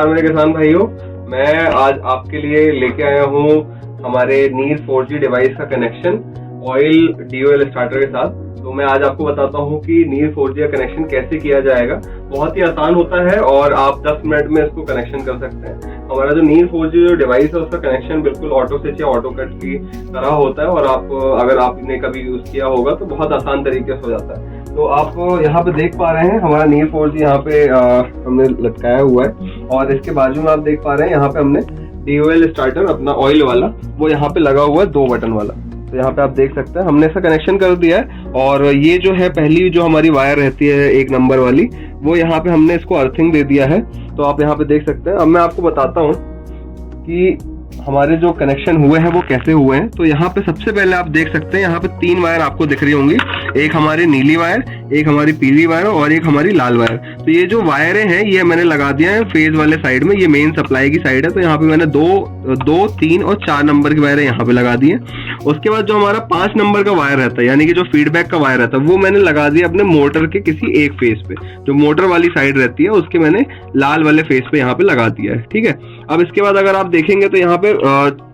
नमस्कार मेरे किसान भाइयों, मैं आज आपके लिए लेके आया हूँ हमारे नीर 4G डिवाइस का कनेक्शन ऑयल DOL स्टार्टर के साथ। तो मैं आज आपको बताता हूँ कि नीर 4G का कनेक्शन कैसे किया जाएगा। बहुत ही आसान होता है और आप 10 मिनट में इसको कनेक्शन कर सकते हैं। हमारा जो नीर 4G जो डिवाइस है उसका कनेक्शन बिल्कुल ऑटो स्विच या ऑटो कट की तरह होता है और अगर आपने कभी यूज किया होगा तो बहुत आसान तरीके से हो जाता है। तो आप यहाँ पे देख पा रहे हैं हमारा नीर 4G यहाँ पे हमने लटकाया हुआ है और इसके बाजू में आप देख पा रहे हैं यहाँ पे हमने DOL स्टार्टर अपना ऑयल वाला वो यहाँ पे लगा हुआ है 2 बटन वाला। तो यहाँ पे आप देख सकते हैं हमने इसका कनेक्शन कर दिया है और ये जो है पहली जो हमारी वायर रहती है 1 नंबर वाली वो यहाँ पे हमने इसको अर्थिंग दे दिया है। तो आप यहाँ पे देख सकते हैं। अब मैं आपको बताता हूँ कि हमारे जो कनेक्शन हुए हैं वो कैसे हुए हैं। तो यहाँ पे सबसे पहले आप देख सकते हैं यहाँ पे 3 वायर आपको दिख रही होंगी, एक हमारी नीली वायर, एक हमारी पीली वायर और एक हमारी लाल वायर। तो ये जो वायरें हैं ये मैंने लगा दिया है फेज वाले साइड में, ये मेन सप्लाई की साइड है। तो यहाँ पे मैंने 2, 3 और 4 नंबर की वायरें यहाँ पे लगा दी है। उसके बाद जो हमारा 5 नंबर का वायर रहता है यानी कि जो फीडबैक का वायर रहता है वो मैंने लगा दिया अपने मोटर के किसी एक फेज पे, जो मोटर वाली साइड रहती है उसके मैंने लाल वाले फेज पे यहाँ पे लगा दिया है। ठीक है। अब इसके बाद अगर आप देखेंगे तो यहाँ पे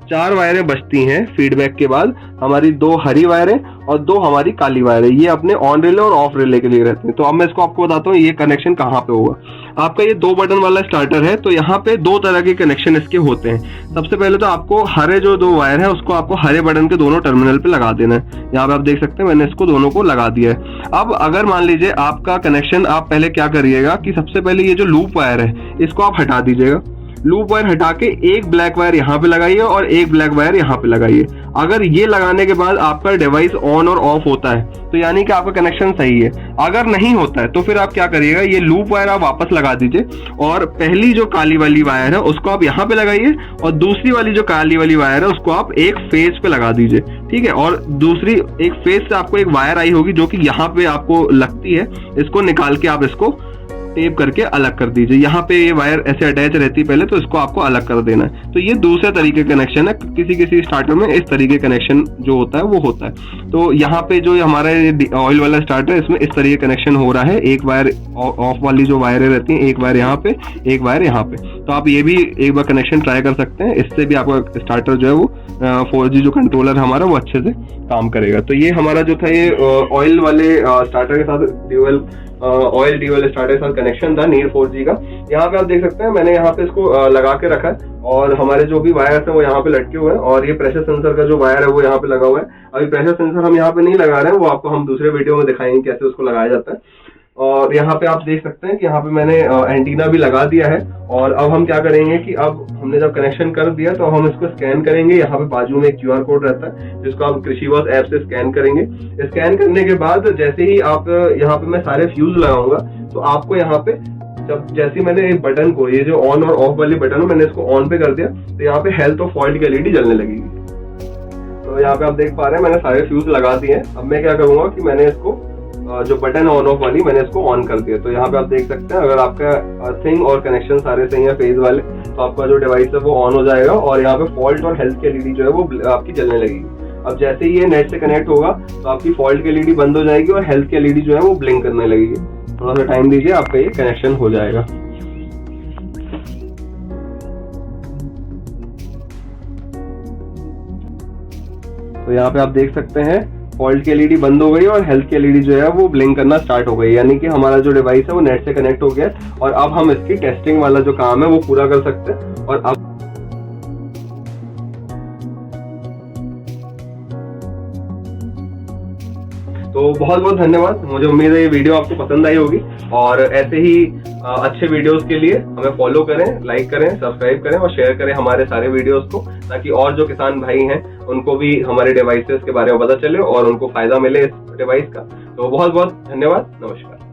4 वायरें बचती हैं फीडबैक के बाद, हमारी 2 हरी वायरें और 2 हमारी काली वायरें, ये अपने ऑन रिले और ऑफ रिले के लिए रहती हैं। तो अब मैं इसको आपको बताता हूँ ये कनेक्शन कहाँ पे होगा। आपका ये 2 बटन वाला स्टार्टर है तो यहाँ पे 2 तरह के कनेक्शन इसके होते हैं। सबसे पहले तो आपको हरे जो 2 वायर है उसको आपको हरे बटन के दोनों टर्मिनल पे लगा देना है। यहाँ पे आप देख सकते हैं मैंने इसको दोनों को लगा दिया है। अब अगर मान लीजिए आपका कनेक्शन, आप पहले क्या करिएगा कि सबसे पहले ये जो लूप वायर है इसको आप हटा दीजिएगा। लूप वायर हटा के एक ब्लैक वायर यहाँ पे लगाइए और एक ब्लैक वायर यहाँ पे लगाइए। अगर ये लगाने के बाद आपका डिवाइस ऑन और ऑफ होता है तो यानी कि आपका कनेक्शन सही है। अगर नहीं होता है तो फिर आप क्या करिएगा, ये लूप वायर आप वापस लगा दीजिए और पहली जो काली वाली वायर है उसको आप यहाँ पे लगाइए और दूसरी वाली जो काली वाली वायर है उसको आप एक फेज पे लगा दीजिए। ठीक है। और दूसरी एक फेज से आपको एक वायर आई होगी जो कि यहाँ पे आपको लगती है, इसको निकाल के आप इसको टेप करके अलग कर दीजिए। यहाँ पे ये वायर ऐसे अटैच रहती है पहले, तो इसको आपको अलग कर देना है। तो ये दूसरे तरीके कनेक्शन है। किसी स्टार्टर में इस तरीके कनेक्शन जो होता है वो होता है। तो यहाँ पे जो हमारा ऑयल वाला स्टार्टर है इसमें इस तरीके कनेक्शन हो रहा है। एक वायर ऑफ वाली जो वायरें रहती हैं, एक वायर यहाँ पे, एक वायर यहाँ पे। तो आप ये भी एक बार कनेक्शन ट्राई कर सकते हैं, इससे भी आपका स्टार्टर जो है वो 4G जो कंट्रोलर हमारा वो अच्छे से काम करेगा। तो ये हमारा जो था ये ऑयल वाले स्टार्टर के साथ ऑयल DOL स्टार्टर के साथ कनेक्शन था नीर 4G का। यहाँ पे आप देख सकते हैं मैंने यहाँ पे इसको लगा के रखा है और हमारे जो भी वायर्स है वो यहाँ पे लटके हुए हैं और ये प्रेशर सेंसर का जो वायर है वो यहाँ पे लगा हुआ है। अभी प्रेशर सेंसर हम यहाँ पे नहीं लगा रहे हैं, वो आपको हम दूसरे वीडियो में दिखाएंगे कैसे उसको लगाया जाता है। और यहाँ पे आप देख सकते हैं कि यहाँ पे मैंने एंटीना भी लगा दिया है। और अब हम क्या करेंगे कि अब हमने जब कनेक्शन कर दिया तो हम इसको स्कैन करेंगे। यहाँ पे बाजू में एक QR कोड रहता है जिसको आप कृषिवत ऐप से स्कैन करेंगे। स्कैन करने के बाद जैसे ही आप यहाँ पे मैं सारे फ्यूज लगाऊंगा तो आपको यहाँ पे जैसे मैंने एक बटन को, ये जो ऑन और ऑफ वाली बटन है, मैंने इसको ऑन पे कर दिया तो यहाँ पे हेल्थ और फॉल्ट की LED जलने लगेगी। तो यहाँ पे आप देख पा रहे हैं मैंने सारे फ्यूज लगा दिए हैं। अब मैं क्या करूंगा कि मैंने इसको जो बटन ऑन ऑफ वाली मैंने इसको ऑन कर दिया। तो यहाँ पे आप देख सकते हैं अगर आपका अर्थिंग और कनेक्शन सारे सही है फेज वाले तो आपका जो डिवाइस है वो ऑन हो जाएगा और यहाँ पे फॉल्ट और हेल्थ की LED जो है वो आपकी जलने लगेगी। अब जैसे ही ये नेट से कनेक्ट होगा तो आपकी फॉल्ट की LED बंद हो जाएगी और हेल्थ की LED जो है वो ब्लिंक करने लगेगी। थोड़ा सा टाइम दीजिए, आपका ये कनेक्शन हो जाएगा। तो यहाँ पे आप देख सकते हैं फॉल्ट की LED बंद हो गई और हेल्थ की LED जो है वो ब्लिंक करना स्टार्ट हो गई, यानी कि हमारा जो डिवाइस है वो नेट से कनेक्ट हो गया और अब हम इसकी टेस्टिंग वाला जो काम है वो पूरा कर सकते हैं। और अब तो बहुत बहुत धन्यवाद। मुझे उम्मीद है ये वीडियो आपको पसंद आई होगी और ऐसे ही अच्छे वीडियोस के लिए हमें फॉलो करें, लाइक करें, सब्सक्राइब करें और शेयर करें हमारे सारे वीडियोस को, ताकि और जो किसान भाई हैं उनको भी हमारे डिवाइसेस के बारे में पता चले और उनको फायदा मिले इस डिवाइस का। तो बहुत बहुत धन्यवाद। नमस्कार।